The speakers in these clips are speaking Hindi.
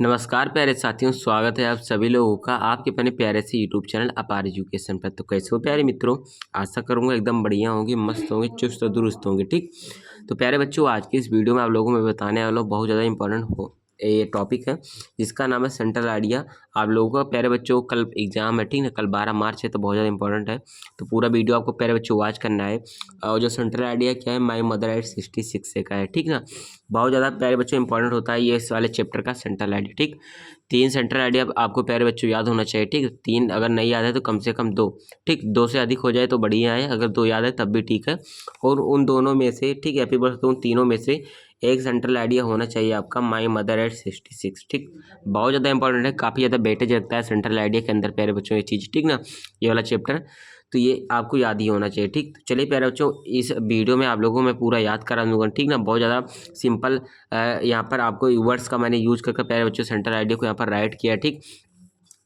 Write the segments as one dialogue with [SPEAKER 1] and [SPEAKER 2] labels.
[SPEAKER 1] नमस्कार प्यारे साथियों, स्वागत है आप सभी लोगों का आपके अपने प्यारे से यूट्यूब चैनल अपार एजुकेशन पर। तो कैसे हो प्यारे मित्रों, आशा करूंगा एकदम बढ़िया होंगे, मस्त होंगे, चुस्त और दुरुस्त होंगे। ठीक, तो प्यारे बच्चों, आज की इस वीडियो में आप लोगों में बताने वाला हूं बहुत ज़्यादा इंपॉर्टेंट हो ये टॉपिक है जिसका नाम है सेंट्रल आइडिया। आप लोगों का प्यारे बच्चों कल एग्जाम है, ठीक ना, कल 12 मार्च है, तो बहुत ज़्यादा इंपॉर्टेंट है। तो पूरा वीडियो आपको प्यारे बच्चों वॉच करना है। और जो सेंट्रल आइडिया क्या है, माई मदर एट 66 से का है, ठीक ना। बहुत ज़्यादा प्यारे बच्चों इंपॉर्टेंट होता है ये इस वाले चैप्टर का सेंट्रल आइडिया। ठीक, 3 सेंट्रल आइडिया आपको प्यारे बच्चों याद होना चाहिए। ठीक, 3 अगर नहीं याद है तो कम से कम 2। ठीक, 2 से अधिक हो जाए तो बढ़िया है, अगर 2 याद है तब भी ठीक है। और उन दोनों में से, ठीक है, उन तीनों में से एक सेंट्रल आइडिया होना चाहिए आपका माई मदर एट 66। ठीक, बहुत ज़्यादा इंपॉर्टेंट है, काफ़ी ज़्यादा वेटेज रहता है सेंट्रल आइडिया के अंदर प्यारे बच्चों ये चीज़, ठीक ना, ये वाला चैप्टर। तो ये आपको याद ही होना चाहिए। ठीक, तो चलिए प्यारे बच्चों, इस वीडियो में आप लोगों में पूरा याद करा दूंगा, ठीक ना। बहुत ज़्यादा सिंपल यहाँ पर आपको वर्ड्स का मैंने यूज करके प्यारे बच्चों सेंट्रल आइडिया को यहाँ पर राइट किया। ठीक,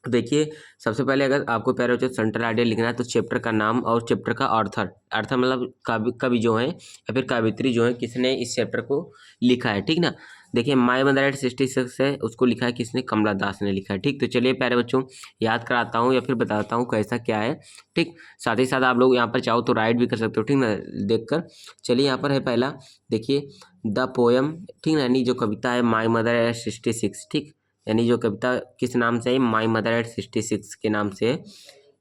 [SPEAKER 1] तो देखिए, सबसे पहले अगर आपको प्यारे बच्चों सेंट्रल आइडिया लिखना है तो चैप्टर का नाम और चैप्टर का ऑर्थर मतलब कवि जो है या फिर कवित्री जो है, किसने इस चैप्टर को लिखा है, ठीक ना। देखिए, माई मदर एट 66 है, उसको लिखा है किसने, कमला दास ने लिखा है। ठीक, तो चलिए प्यारे बच्चों याद कराता हूँ या फिर बताता हूँ कैसा क्या है। ठीक, साथ ही साथ आप लोग यहाँ पर चाहो तो राइट भी कर सकते हो, ठीक ना, देख कर। चलिए, यहाँ पर है पहला, देखिए, द पोयम, ठीक ना, यानी जो कविता है माई मदर एट 66। ठीक, यानी जो कविता किस नाम से है, माई मदर एट 66 के नाम से है।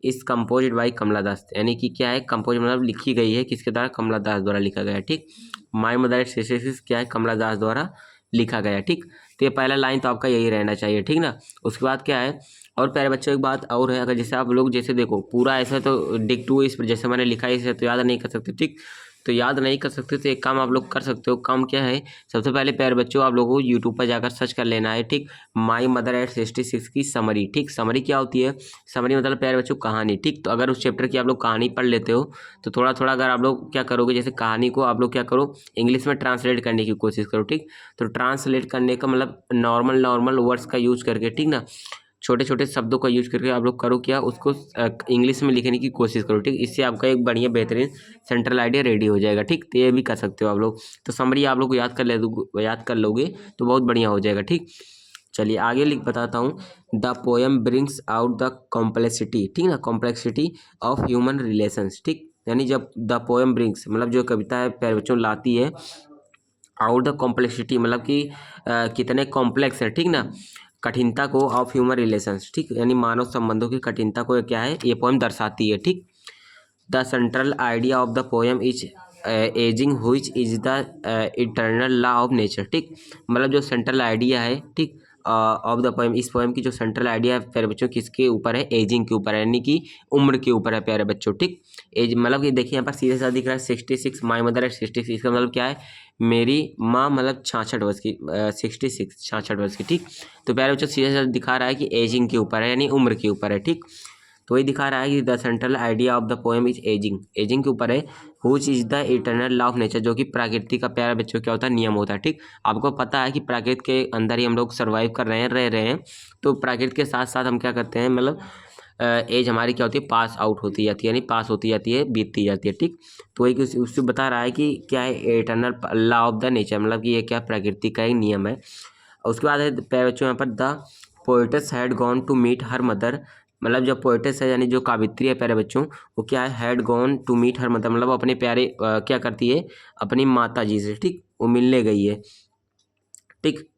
[SPEAKER 1] इस कंपोज्ड बाई कमला दास, यानी कि क्या है, कंपोज मतलब लिखी गई है किसके द्वारा, कमला दास द्वारा लिखा गया है। ठीक, माई मदर एट 66 क्या है, कमला दास द्वारा लिखा गया। ठीक, तो ये पहला लाइन तो आपका यही रहना चाहिए, ठीक ना। उसके बाद क्या है, और प्यारे बच्चों एक बात और है, अगर जैसे आप लोग जैसे देखो पूरा ऐसा तो डिक टू इस जैसे मैंने लिखा है इसे तो याद नहीं कर सकते। ठीक, तो याद नहीं कर सकते तो एक काम आप लोग कर सकते हो, काम क्या है, सबसे पहले प्यारे बच्चों आप लोगों को यूट्यूब पर जाकर सर्च कर लेना है। ठीक, माई मदर एट 66 की समरी। ठीक, समरी क्या होती है, समरी मतलब प्यारे बच्चों कहानी। ठीक, तो अगर उस चैप्टर की आप लोग कहानी पढ़ लेते हो तो थोड़ा थोड़ा अगर आप लोग क्या करोगे, जैसे कहानी को आप लोग क्या करो, इंग्लिश में ट्रांसलेट करने की कोशिश करो। ठीक, तो ट्रांसलेट करने का मतलब नॉर्मल वर्ड्स का यूज करके, ठीक ना, छोटे छोटे शब्दों का यूज करके आप लोग करो क्या, उसको इंग्लिश में लिखने की कोशिश करो। ठीक, इससे आपका एक बढ़िया बेहतरीन सेंट्रल आइडिया रेडी हो जाएगा। ठीक, तो ये भी कर सकते हो आप लोग। तो समरी आप लोग को याद कर लोगे तो बहुत बढ़िया हो जाएगा। ठीक, चलिए आगे लिख बताता हूँ। The poem brings out the complexity, ठीक ना, कॉम्प्लेक्सिटी ऑफ ह्यूमन रिलेशंस। ठीक, यानी जब द पोएम ब्रिंग्स मतलब जो कविता है प्यारे बच्चों लाती है, आउट द कॉम्प्लेक्सिटी मतलब कि कितने कॉम्प्लेक्स है, ठीक ना, कठिनता को, ऑफ ह्यूमन रिलेशंस। ठीक, यानी मानव संबंधों की कठिनता को क्या है, ये पोएम दर्शाती है। ठीक, the central idea of the poem is ageing which is the eternal law of nature. ठीक, मतलब जो सेंट्रल आइडिया है, ठीक, ऑफ द पोएम, इस पोएम की जो सेंट्रल आइडिया है प्यारे बच्चों किसके ऊपर है, एजिंग के ऊपर है, यानी कि उम्र के ऊपर है प्यारे बच्चों। ठीक, एज मतलब कि देखिए यहाँ पर सीधे साधा दिख रहा है 66, माई मदर एट 66, इसका मतलब क्या है, मेरी माँ मतलब 66 वर्ष की, 66 66 वर्ष की। ठीक, तो प्यारे बच्चों सीधे साधा दिखा रहा है कि एजिंग के ऊपर है, यानी उम्र के ऊपर है। ठीक, तो वही दिखा रहा है कि the central idea of the poem is ageing, ageing के ऊपर है। हुच is the eternal law of nature, जो कि प्रकृति का प्यारा बच्चों क्या होता है, नियम होता है। ठीक, आपको पता है कि प्रकृति के अंदर ही हम लोग सर्वाइव कर रहे हैं, रह रहे हैं, तो प्रकृति के साथ साथ हम क्या करते हैं, मतलब एज हमारी क्या होती है, पास आउट होती जाती है, यानी पास होती जाती है, बीतती जाती है। ठीक, तो वही उससे बता रहा है कि क्या है, eternal law of the nature, मतलब कि ये क्या प्रकृति का एक नियम है। और उसके बाद है प्यारे बच्चों यहाँ पर the poetess had gone to meet her mother, मतलब जो पोएटेस है यानी जो कावित्री है प्यारे बच्चों, वो क्या है, had gone to meet her mother, मतलब अपने प्यारे क्या करती है, अपनी माता जी से, ठीक, वो मिलने गई है। ठीक,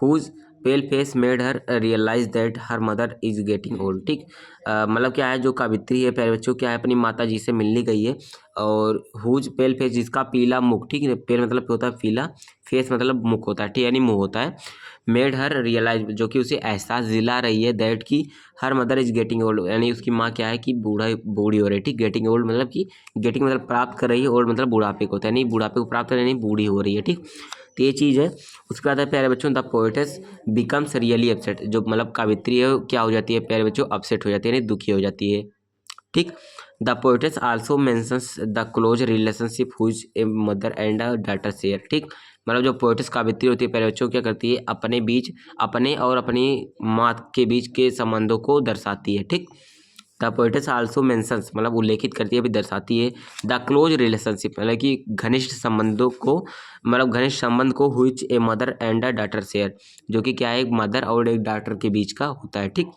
[SPEAKER 1] whose pale face made her realise that her mother is getting old. ठीक, मतलब क्या है, जो कावित्री है प्यारे बच्चों क्या है, अपनी माता जी से मिलने गई है। और हुज पेल फेस, जिसका पीला मुख, ठीक है, पेल मतलब होता है पीला, फेस मतलब मुख होता है, ठीक, यानी मुंह होता है। मेड हर रियलाइज, जो कि उसे एहसास दिला रही है, दैट की हर मदर इज गेटिंग ओल्ड, यानी उसकी माँ क्या है कि बूढ़ी हो रही है। ठीक, गेटिंग ओल्ड मतलब कि गेटिंग मतलब प्राप्त कर रही है, ओल्ड मतलब बुढ़ापे को होता है, यानी बुढ़ापे को प्राप्त कर रही है, यानी बूढ़ी हो रही है। ठीक, तो ये चीज़ है। उसके बाद है प्यारे बच्चों, the poets becomes really upset, जो मतलब कावित्री है क्या हो जाती है प्यारे बच्चों, अपसेट हो जाती है, यानी दुखी हो जाती है। ठीक, the poetess also mentions the close relationship whose a mother and a daughter share. ठीक, मतलब जो पोएटस कावित्री होती है प्यारे बच्चों क्या करती है, अपने और अपनी माँ के बीच के संबंधों को दर्शाती है। ठीक, द पोएटेस आल्सो मेंशंस मतलब उल्लेखित करती है, भी दर्शाती है द क्लोज रिलेशनशिप मतलब कि घनिष्ठ संबंधों को, मतलब घनिष्ठ संबंध को which A mother and a daughter share, जो कि क्या है एक मदर और एक डॉटर के बीच का होता है। ठीक,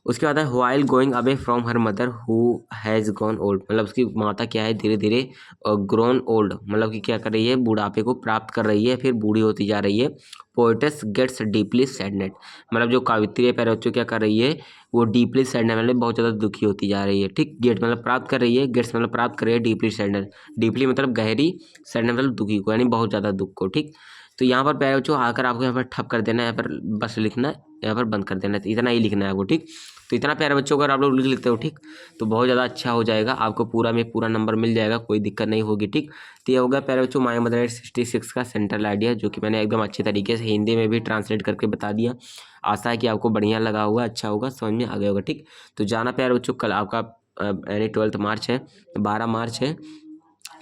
[SPEAKER 1] उसके बाद है while going away from her mother who has gone old मतलब उसकी माता क्या है धीरे धीरे ग्रोन ओल्ड मतलब कि क्या कर रही है बुढ़ापे को प्राप्त कर रही है, फिर बूढ़ी होती जा रही है। पोएटस गेट्स डीपली सैडनेट मतलब जो कावित्री पैर बच्चों क्या कर रही है वो डीपली सैडनेट मतलब बहुत ज़्यादा दुखी होती जा रही है। ठीक, गेट मतलब प्राप्त कर रही है, गेट्स मतलब प्राप्त कर रही है, डीपली सैडनेट डीपली मतलब गहरी, सैडनेट मतलब दुखी को यानी बहुत ज़्यादा दुख को। ठीक, तो यहाँ पर प्यारे बच्चों आकर आपको यहाँ पर ठप कर देना है, यहाँ पर बस लिखना है, यहाँ पर बंद कर देना है, तो इतना ही लिखना है आपको। ठीक, तो इतना प्यारे बच्चों अगर आप लोग लिख लेते हो ठीक तो बहुत ज़्यादा अच्छा हो जाएगा, आपको पूरा में पूरा नंबर मिल जाएगा, कोई दिक्कत नहीं होगी। ठीक, तो ये होगा प्यारे बच्चों माय मदर 66 का सेंट्रल आइडिया, जो कि मैंने एकदम अच्छे तरीके से हिंदी में भी ट्रांसलेट करके बता दिया। आशा है कि आपको बढ़िया लगा होगा, अच्छा होगा, समझ में आ गया होगा। ठीक, तो जाना प्यारे बच्चों कल आपका यानी 12 मार्च है, 12 मार्च है,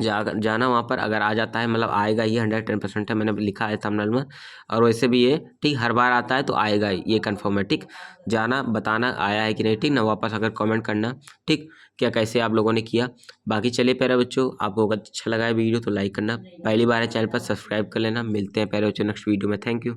[SPEAKER 1] जाना वहाँ पर। अगर आ जाता है मतलब आएगा, ये 110% है, मैंने लिखा है थंबनेल में, और वैसे भी ये ठीक हर बार आता है तो आएगा ही, ये कंफर्म है। ठीक, जाना बताना आया है कि नहीं, ठीक ना, वापस अगर कमेंट करना ठीक क्या कैसे आप लोगों ने किया। बाकी चलिए प्यारे बच्चों, आपको अगर अच्छा लगा है वीडियो तो लाइक करना, पहली बार है चैनल पर सब्सक्राइब कर लेना। मिलते हैं प्यारे बच्चों नेक्स्ट वीडियो में, थैंक यू।